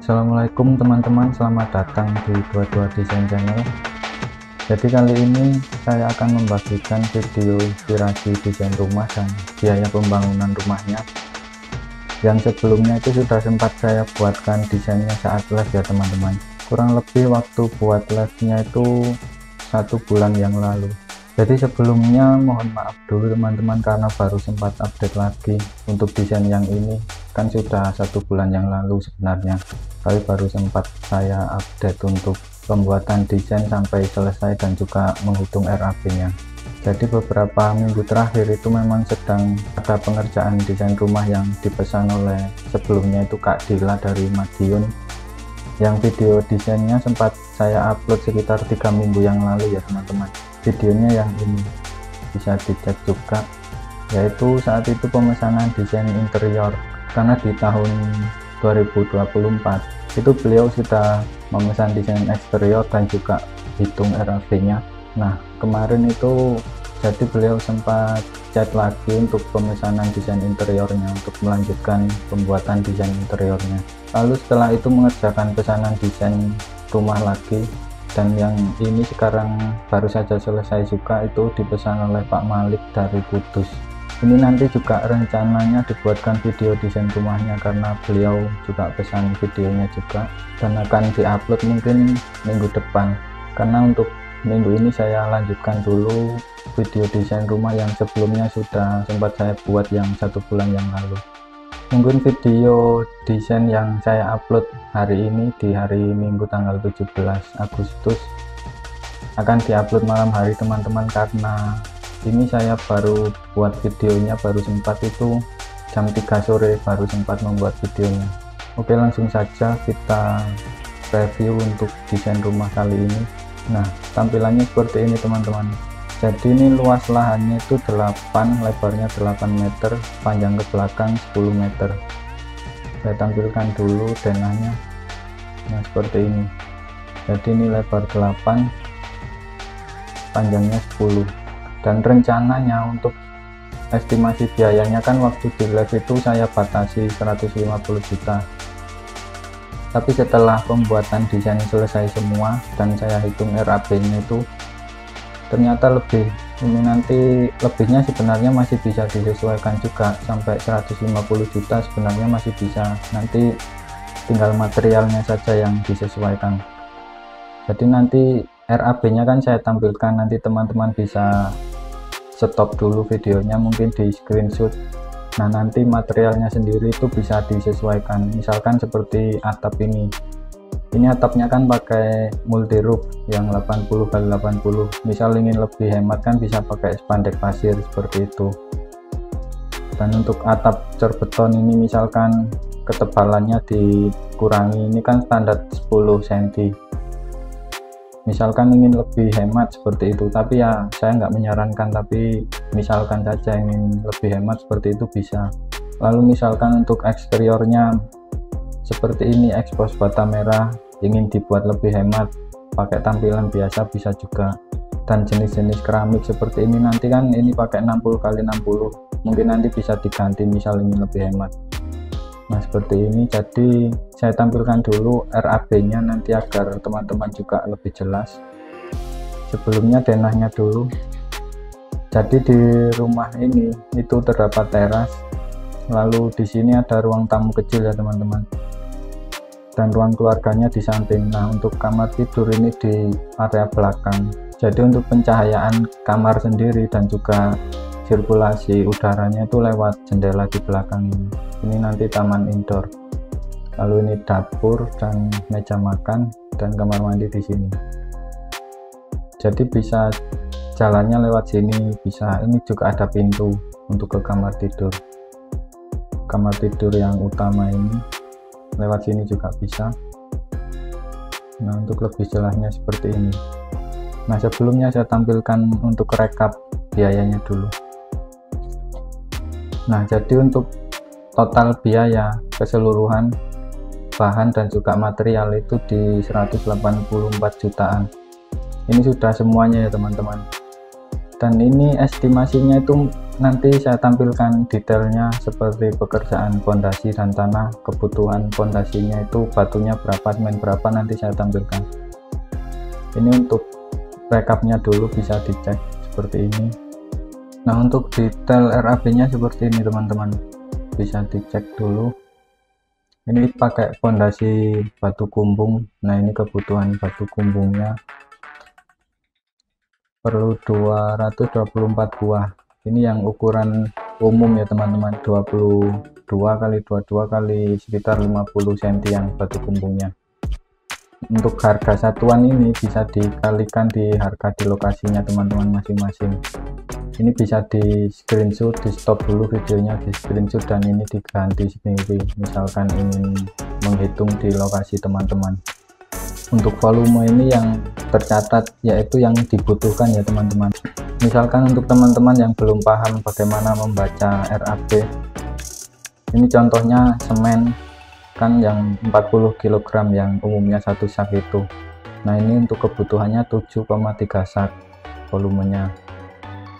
Assalamualaikum teman-teman, selamat datang di 22 Desain Channel. Jadi kali ini saya akan membagikan video inspirasi desain rumah dan biaya pembangunan rumahnya. Yang sebelumnya itu sudah sempat saya buatkan desainnya saat live ya teman-teman. Kurang lebih waktu buat live-nya itu 1 bulan yang lalu. Jadi sebelumnya mohon maaf dulu teman-teman karena baru sempat update lagi untuk desain yang ini, kan sudah 1 bulan yang lalu sebenarnya, tapi baru sempat saya update untuk pembuatan desain sampai selesai dan juga menghitung RAB nya. Jadi beberapa minggu terakhir itu memang sedang ada pengerjaan desain rumah yang dipesan oleh sebelumnya itu Kak Dila dari Madiun, yang video desainnya sempat saya upload sekitar 3 minggu yang lalu ya teman-teman. Videonya yang ini bisa dicek juga, yaitu saat itu pemesanan desain interior, karena di tahun 2024 itu beliau sudah memesan desain eksterior dan juga hitung RAB nya. Nah kemarin itu jadi beliau sempat chat lagi untuk pemesanan desain interiornya untuk melanjutkan pembuatan desain interiornya. Lalu setelah itu mengerjakan pesanan desain rumah lagi, dan yang ini sekarang baru saja selesai juga, itu dipesan oleh Pak Malik dari Kudus. Ini nanti juga rencananya dibuatkan video desain rumahnya karena beliau juga pesan videonya juga, dan akan diupload mungkin minggu depan. Karena untuk minggu ini saya lanjutkan dulu video desain rumah yang sebelumnya sudah sempat saya buat yang 1 bulan yang lalu. Mungkin video desain yang saya upload hari ini di hari Minggu tanggal 17 Agustus akan diupload malam hari teman-teman, karena ini saya baru buat videonya baru sempat itu jam 3 sore baru sempat membuat videonya. Oke, langsung saja kita review untuk desain rumah kali ini. Nah tampilannya seperti ini teman-teman. Jadi ini luas lahannya itu 8, lebarnya 8 meter, panjang ke belakang 10 meter. Saya tampilkan dulu denahnya. Nah seperti ini. Jadi ini lebar 8, panjangnya 10. Dan rencananya untuk estimasi biayanya kan waktu di live itu saya batasi 150 juta. Tapi setelah pembuatan desain selesai semua dan saya hitung RAB nya itu ternyata lebih, ini nanti lebihnya sebenarnya masih bisa disesuaikan juga, sampai 150 juta sebenarnya masih bisa, nanti tinggal materialnya saja yang disesuaikan. Jadi nanti RAB nya kan saya tampilkan, nanti teman-teman bisa stop dulu videonya, mungkin di screenshot. Nah nanti materialnya sendiri itu bisa disesuaikan, misalkan seperti atap ini atapnya kan pakai multi roof yang 80 x 80, misal ingin lebih hemat kan bisa pakai spandek pasir seperti itu. Dan untuk atap cerbeton ini misalkan ketebalannya dikurangi, ini kan standar 10 cm, misalkan ingin lebih hemat seperti itu, tapi ya saya nggak menyarankan, tapi misalkan saja ingin lebih hemat seperti itu bisa. Lalu misalkan untuk eksteriornya seperti ini, expose bata merah, ingin dibuat lebih hemat pakai tampilan biasa bisa juga. Dan jenis-jenis keramik seperti ini nanti kan ini pakai 60 x 60, mungkin nanti bisa diganti misal ingin lebih hemat. Nah seperti ini. Jadi saya tampilkan dulu RAB nya nanti agar teman-teman juga lebih jelas. Sebelumnya denahnya dulu. Jadi di rumah ini itu terdapat teras, lalu di sini ada ruang tamu kecil ya teman-teman, dan ruang keluarganya di samping. Nah untuk kamar tidur ini di area belakang. Jadi untuk pencahayaan kamar sendiri dan juga sirkulasi udaranya itu lewat jendela di belakang ini. Ini nanti taman indoor. Lalu ini dapur dan meja makan dan kamar mandi di sini. Jadi bisa jalannya lewat sini, bisa. Ini juga ada pintu untuk ke kamar tidur. Kamar tidur yang utama ini lewat sini juga bisa. Nah untuk lebih jelasnya seperti ini. Nah sebelumnya saya tampilkan untuk rekap biayanya dulu. Nah jadi untuk total biaya keseluruhan bahan dan juga material itu di 184 jutaan. Ini sudah semuanya ya teman-teman. Dan ini estimasinya itu nanti saya tampilkan detailnya seperti pekerjaan pondasi dan tanah, kebutuhan pondasinya itu batunya berapa, semen berapa, nanti saya tampilkan. Ini untuk rekapnya dulu, bisa dicek seperti ini. Nah, untuk detail RAB nya seperti ini teman-teman, bisa dicek dulu. Ini pakai pondasi batu kumbung. Nah, ini kebutuhan batu kumbungnya perlu 224 buah. Ini yang ukuran umum ya teman-teman, 22 kali 22 kali sekitar 50 cm yang batu kumbungnya. Untuk harga satuan ini bisa dikalikan di harga di lokasinya teman-teman masing-masing. Ini bisa di screenshot, di stop dulu videonya, di screenshot, dan ini diganti sendiri misalkan ingin menghitung di lokasi teman-teman. Untuk volume ini yang tercatat yaitu yang dibutuhkan ya teman-teman. Misalkan untuk teman-teman yang belum paham bagaimana membaca RAB, ini contohnya semen kan yang 40 kg yang umumnya satu sak itu. Nah, ini untuk kebutuhannya 7,3 sak volumenya.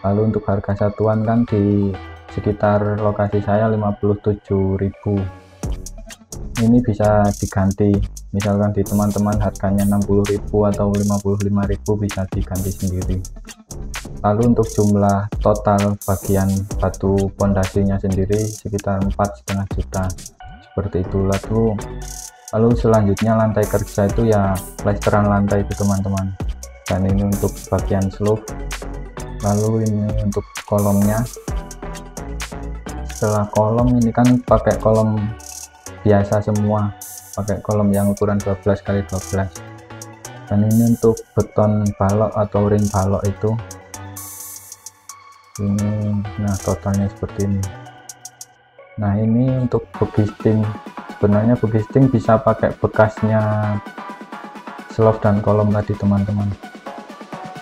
Lalu untuk harga satuan kan di sekitar lokasi saya 57.000. Ini bisa diganti, misalkan di teman-teman harganya 60.000 atau 55.000 bisa diganti sendiri. Lalu untuk jumlah total bagian batu pondasinya sendiri sekitar 4,5 juta, seperti itu. Lalu selanjutnya lantai kerja itu ya plesteran lantai itu teman-teman, dan ini untuk bagian slope. Lalu ini untuk kolomnya. Setelah kolom ini kan pakai kolom biasa semua, pakai kolom yang ukuran 12 kali 12. Dan ini untuk beton balok atau ring balok itu ini, nah totalnya seperti ini. Nah, ini untuk begisting, sebenarnya begisting bisa pakai bekasnya slope dan kolom tadi teman-teman,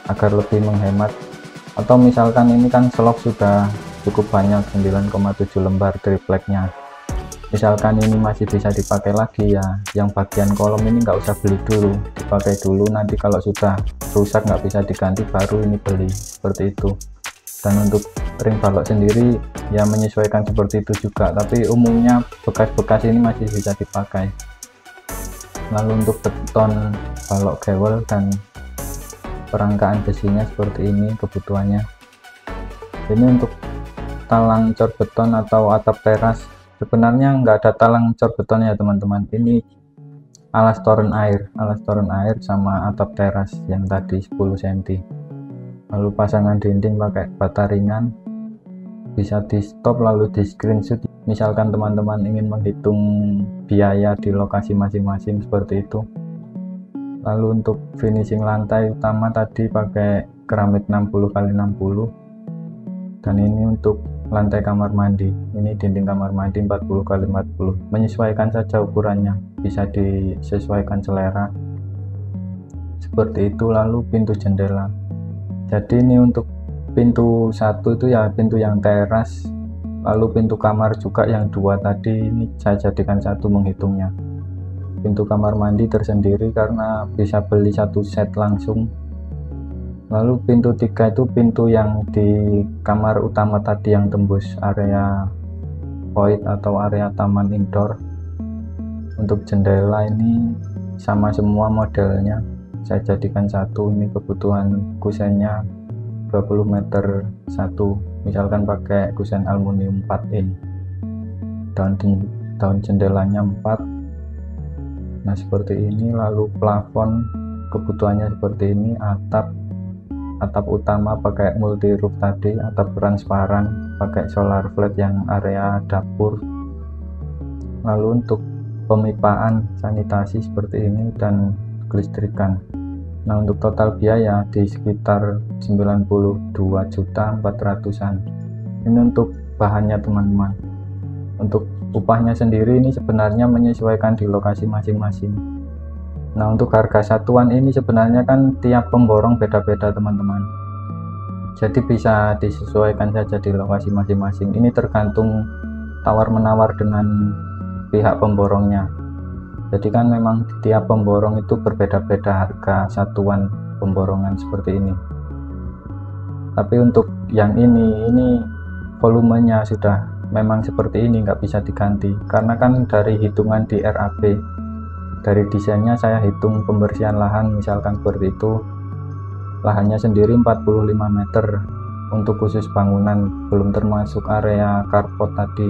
agar lebih menghemat. Atau misalkan ini kan slope sudah cukup banyak, 9,7 lembar tripleknya, misalkan ini masih bisa dipakai lagi ya, yang bagian kolom ini nggak usah beli dulu, dipakai dulu, nanti kalau sudah rusak nggak bisa diganti baru ini beli, seperti itu. Dan untuk ring balok sendiri ya menyesuaikan seperti itu juga, tapi umumnya bekas-bekas ini masih bisa dipakai. Lalu untuk beton balok gewel dan perangkaan besinya seperti ini kebutuhannya. Ini untuk talang cor beton atau atap teras, sebenarnya nggak ada talang cor beton ya teman-teman, ini alas toren air sama atap teras yang tadi 10 cm. Lalu pasangan dinding pakai bata ringan, bisa di stop lalu di screenshot misalkan teman-teman ingin menghitung biaya di lokasi masing-masing, seperti itu. Lalu untuk finishing lantai utama tadi pakai keramik 60 kali 60, dan ini untuk lantai kamar mandi, ini dinding kamar mandi 40 kali 40, menyesuaikan saja ukurannya, bisa disesuaikan selera, seperti itu. Lalu pintu jendela, jadi ini untuk pintu satu itu ya pintu yang teras, lalu pintu kamar juga yang dua tadi ini saya jadikan satu menghitungnya. Pintu kamar mandi tersendiri karena bisa beli satu set langsung. Lalu pintu tiga itu pintu yang di kamar utama tadi yang tembus area void atau area taman indoor. Untuk jendela ini sama semua modelnya, saya jadikan satu. Ini kebutuhan kusennya 20 meter satu, misalkan pakai kusen aluminium 4 in, daun jendelanya 4. Nah, seperti ini. Lalu plafon kebutuhannya seperti ini. Atap utama pakai multi roof tadi, atap transparan pakai solar flat yang area dapur. Lalu untuk pemipaan sanitasi seperti ini dan kelistrikan. Nah, untuk total biaya di sekitar 92.400-an. Ini untuk bahannya teman-teman. Untuk upahnya sendiri ini sebenarnya menyesuaikan di lokasi masing-masing. Nah, untuk harga satuan ini sebenarnya kan tiap pemborong beda-beda teman-teman, jadi bisa disesuaikan saja di lokasi masing-masing. Ini tergantung tawar-menawar dengan pihak pemborongnya. Jadi kan memang tiap pemborong itu berbeda-beda harga satuan pemborongan seperti ini. Tapi untuk yang ini volumenya sudah memang seperti ini, nggak bisa diganti, karena kan dari hitungan di RAP, dari desainnya saya hitung pembersihan lahan misalkan seperti itu, lahannya sendiri 45 meter untuk khusus bangunan, belum termasuk area carport tadi.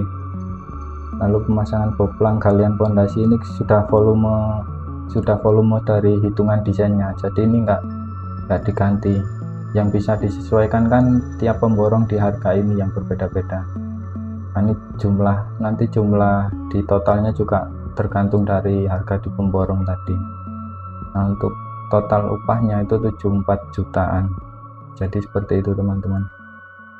Lalu pemasangan boplang, galian pondasi ini sudah volume dari hitungan desainnya, jadi ini nggak diganti. Yang bisa disesuaikan kan tiap pemborong di harga ini yang berbeda-beda. Nah, ini nanti jumlah di totalnya juga tergantung dari harga di pemborong tadi. Nah, untuk total upahnya itu 74 jutaan. Jadi seperti itu teman-teman.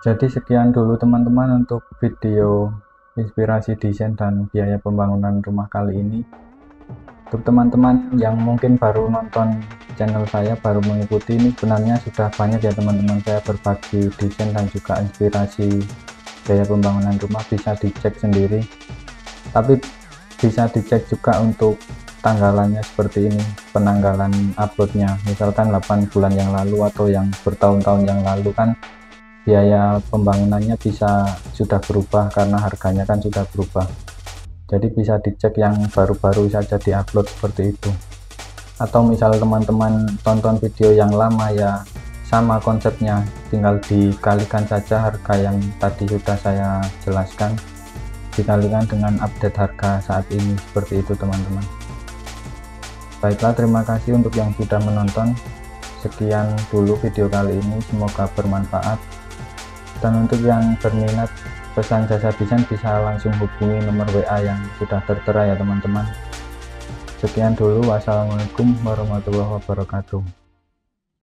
Jadi sekian dulu teman-teman untuk video inspirasi desain dan biaya pembangunan rumah kali ini. Untuk teman-teman yang mungkin baru nonton channel saya, baru mengikuti, ini sebenarnya sudah banyak ya teman-teman saya berbagi desain dan juga inspirasi biaya pembangunan rumah, bisa dicek sendiri, tapi bisa dicek juga untuk tanggalannya seperti ini, penanggalan uploadnya, misalkan 8 bulan yang lalu atau yang bertahun-tahun yang lalu, kan biaya pembangunannya sudah berubah karena harganya kan sudah berubah. Jadi bisa dicek yang baru-baru saja diupload seperti itu. Atau misal teman-teman tonton video yang lama, ya sama konsepnya, tinggal dikalikan saja harga yang tadi sudah saya jelaskan, dikalikan dengan update harga saat ini, seperti itu teman-teman. Baiklah, terima kasih untuk yang sudah menonton. Sekian dulu video kali ini, semoga bermanfaat. Dan untuk yang berminat pesan jasa desain bisa langsung hubungi nomor WA yang sudah tertera ya teman-teman. Sekian dulu, wassalamualaikum warahmatullahi wabarakatuh.